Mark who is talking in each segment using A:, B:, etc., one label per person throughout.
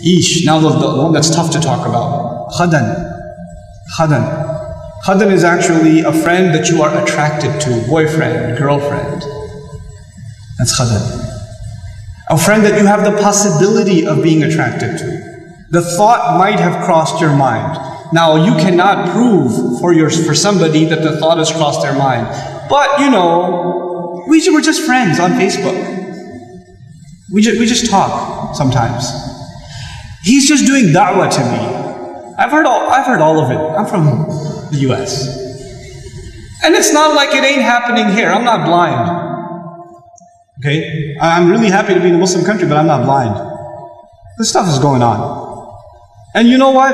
A: Ish. Now the one that's tough to talk about. Khadan. Khadan. Khadan is actually a friend that you are attracted to, boyfriend, girlfriend. That's khadan. A friend that you have the possibility of being attracted to. The thought might have crossed your mind. Now you cannot prove for somebody that the thought has crossed their mind. But you know, we're just friends on Facebook. We just talk sometimes. He's just doing da'wah to me. I've heard all of it. I'm from the US. And it's not like it ain't happening here. I'm not blind. Okay? I'm really happy to be in a Muslim country, but I'm not blind. This stuff is going on. And you know what?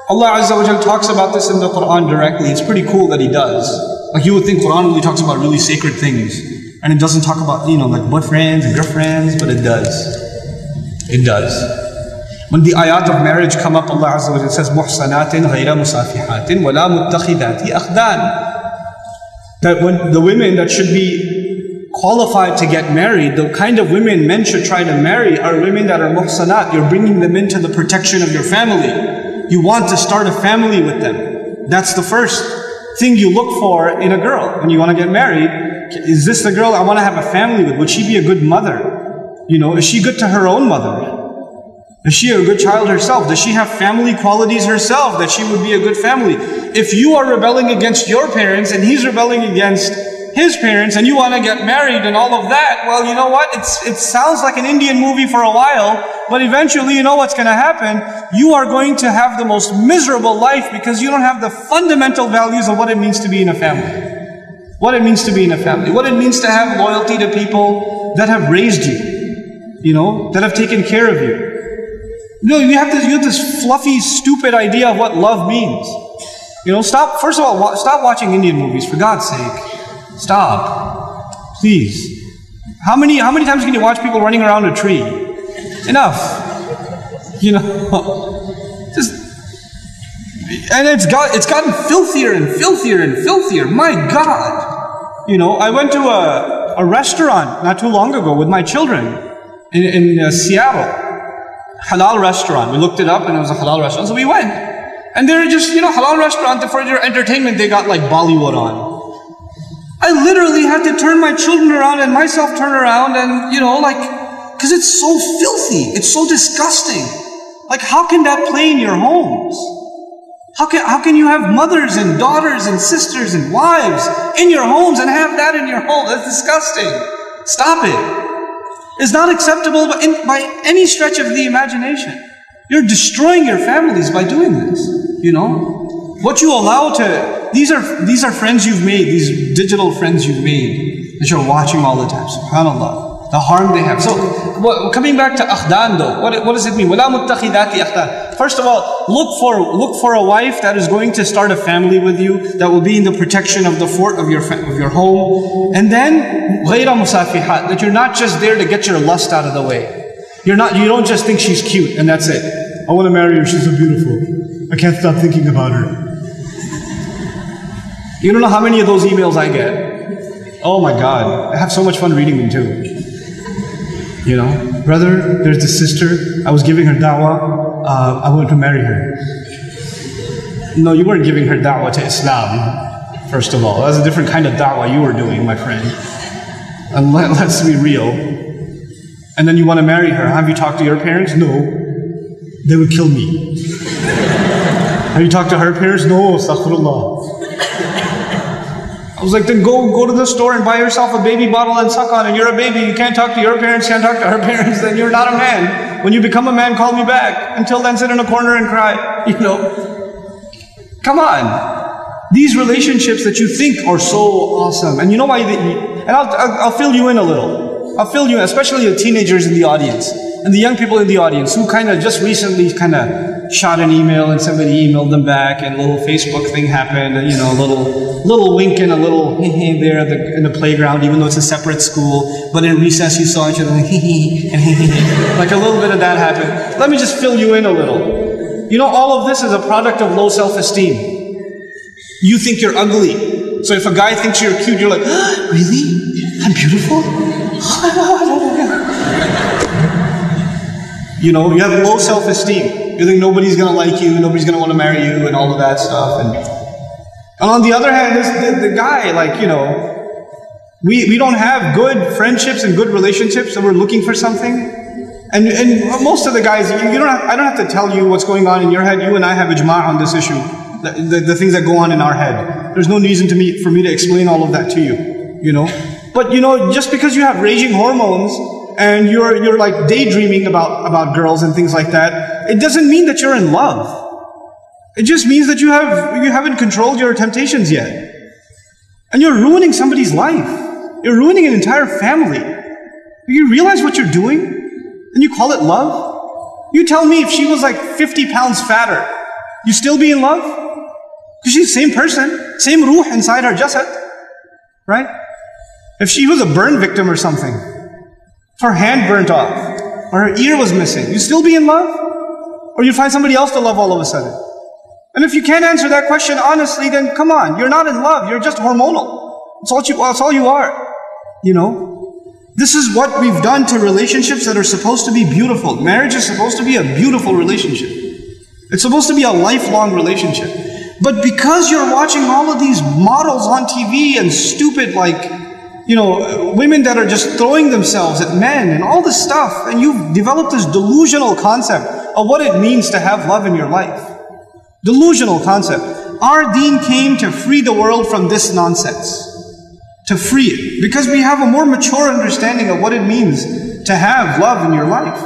A: Allah Azza wa Jal talks about this in the Quran directly. It's pretty cool that He does. Like you would think Quran only talks about really sacred things. And it doesn't talk about, like boyfriends and girlfriends, but it does. It does. When the ayat of marriage come up, Allah Azza wa Jal says, muhsanatin ghayra musafihatin wala muttakhidati akhdan. That when the women that should be qualified to get married, the kind of women men should try to marry are women that are muhsanat. You're bringing them into the protection of your family. You want to start a family with them. That's the first thing you look for in a girl when you want to get married. Is this the girl I want to have a family with? Would she be a good mother? Is she good to her own mother? Is she a good child herself? Does she have family qualities herself that she would be a good family? If you are rebelling against your parents and he's rebelling against his parents and you want to get married and all of that, well, you know what? It sounds like an Indian movie for a while, but eventually you know what's going to happen. You are going to have the most miserable life because you don't have the fundamental values of what it means to be in a family. What it means to be in a family. What it means to have loyalty to people that have raised you, that have taken care of you. You have this fluffy, stupid idea of what love means. First of all, stop watching Indian movies, for God's sake. Stop. Please. How many times can you watch people running around a tree? Enough. And it's gotten filthier and filthier and filthier. My God. I went to a restaurant not too long ago with my children in Seattle. Halal restaurant. We looked it up and it was a halal restaurant, so we went. And they're just, halal restaurant, for their entertainment, they got like Bollywood on. I literally had to turn my children around and myself turn around and, because it's so filthy. It's so disgusting. Like, how can that play in your homes? How can you have mothers and daughters and sisters and wives in your homes and have that in your home? That's disgusting. Stop it. It's not acceptable by any stretch of the imagination. You're destroying your families by doing this, What you allow to, these are friends you've made, these digital friends you've made, that you're watching all the time, subhanAllah. The harm they have. So, coming back to akhdan though, what does it mean? وَلَا مُتَّخِذَاتِ أَخْدَانٍ. First of all, look for a wife that is going to start a family with you, that will be in the protection of the fort of your home. And then, غَيْرَ مُسَافِحَاتٍ, that you're not just there to get your lust out of the way. You don't just think she's cute and that's it. I want to marry her, she's so beautiful. I can't stop thinking about her. You don't know how many of those emails I get. Oh my God, I have so much fun reading them too. Brother, there's this sister, I was giving her da'wah, I wanted to marry her. No, you weren't giving her da'wah to Islam, first of all. That's a different kind of da'wah you were doing, my friend. And let's be real. And then you want to marry her. Have you talked to your parents? No. They would kill me. Have you talked to her parents? No, astaghfirullah. I was like, then go to the store and buy yourself a baby bottle and suck on it. You're a baby, you can't talk to your parents, can't talk to her parents, then you're not a man. When you become a man, call me back. Until then, sit in a corner and cry. Come on. These relationships that you think are so awesome. And you know why and I'll fill you in a little. I'll fill you in, especially the teenagers in the audience. And the young people in the audience who kind of just recently shot an email and somebody emailed them back and a little Facebook thing happened, and a little wink and a little hee there in the playground, even though it's a separate school, but in recess you saw each other like hee and hee. Like a little bit of that happened. Let me just fill you in a little. All of this is a product of low self-esteem. You think you're ugly. So if a guy thinks you're cute, you're like, really? I'm beautiful? You know, you have low self-esteem. You think nobody's going to like you, nobody's going to want to marry you, and all of that stuff. And on the other hand, the guy, like, you know, we don't have good friendships and good relationships, so we're looking for something. And most of the guys, I don't have to tell you what's going on in your head. You and I have ijma' on this issue. The things that go on in our head. There's no reason for me to explain all of that to you, you know. But, you know, just because you have raging hormones and you're like daydreaming about girls and things like that, it doesn't mean that you're in love. It just means that you haven't controlled your temptations yet. And you're ruining somebody's life. You're ruining an entire family. You realize what you're doing? And you call it love? You tell me if she was like 50 pounds fatter, you still be in love? Because she's the same person, same ruh inside her jasad, right? If she was a burn victim or something, if her hand burnt off, or her ear was missing, you still be in love? Or you find somebody else to love all of a sudden? And if you can't answer that question honestly, then come on, you're not in love, you're just hormonal. That's all you are, you know? This is what we've done to relationships that are supposed to be beautiful. Marriage is supposed to be a beautiful relationship. It's supposed to be a lifelong relationship. But because you're watching all of these models on TV and stupid, like, you know, women that are just throwing themselves at men and all this stuff, and you've developed this delusional concept of what it means to have love in your life. Delusional concept. Our deen came to free the world from this nonsense. To free it. Because we have a more mature understanding of what it means to have love in your life.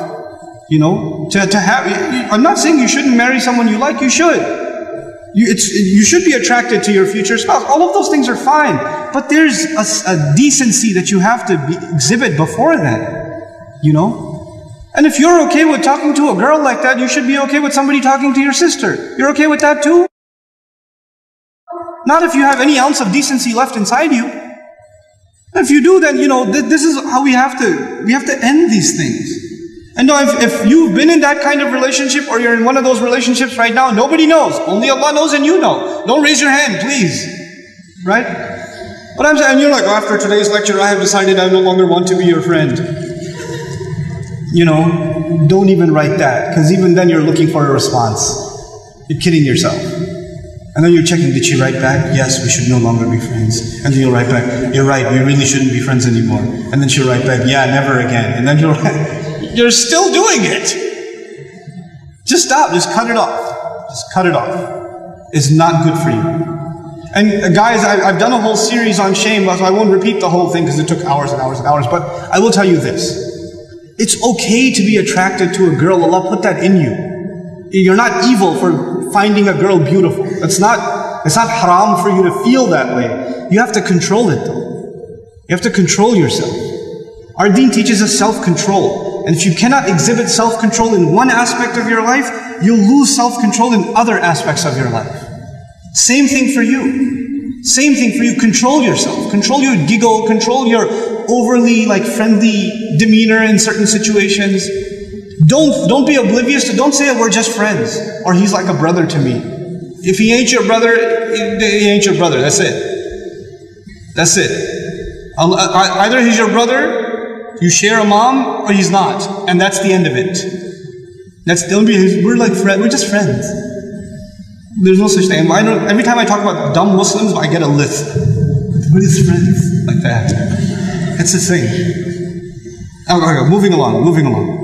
A: You know, I'm not saying you shouldn't marry someone you like, you should. You should be attracted to your future spouse. All of those things are fine. But there's a decency that you have to exhibit before that. You know? And if you're okay with talking to a girl like that, you should be okay with somebody talking to your sister. You're okay with that too? Not if you have any ounce of decency left inside you. If you do, then, you know, this is how we have to end these things. And no, if you've been in that kind of relationship, or you're in one of those relationships right now, nobody knows. Only Allah knows and you know. Don't raise your hand, please. Right? But I'm saying, you're like, oh, after today's lecture, I have decided I no longer want to be your friend. You know, don't even write that, because even then you're looking for a response. You're kidding yourself. And then you're checking, did she write back? Yes, we should no longer be friends. And then you'll write back, you're right, we really shouldn't be friends anymore. And then she'll write back, yeah, never again. And then you're still doing it. Just stop, just cut it off. Just cut it off. It's not good for you. And guys, I've done a whole series on shame, so I won't repeat the whole thing because it took hours and hours and hours, but I will tell you this. It's okay to be attracted to a girl. Allah put that in you. You're not evil for finding a girl beautiful. It's not haram for you to feel that way. You have to control it though. You have to control yourself. Our deen teaches us self-control. And if you cannot exhibit self-control in one aspect of your life, you'll lose self-control in other aspects of your life. Same thing for you. Same thing for you. Control yourself. Control your giggle. Control your overly friendly demeanor in certain situations. Don't be oblivious to, don't say we're just friends, or he's like a brother to me. If he ain't your brother, he ain't your brother. That's it. That's it. Either he's your brother, you share a mom, or he's not. And that's the end of it. We're like friends, we're just friends. There's no such thing. Every time I talk about dumb Muslims, I get a list. We're just friends. Like that. It's the thing. Okay, moving along.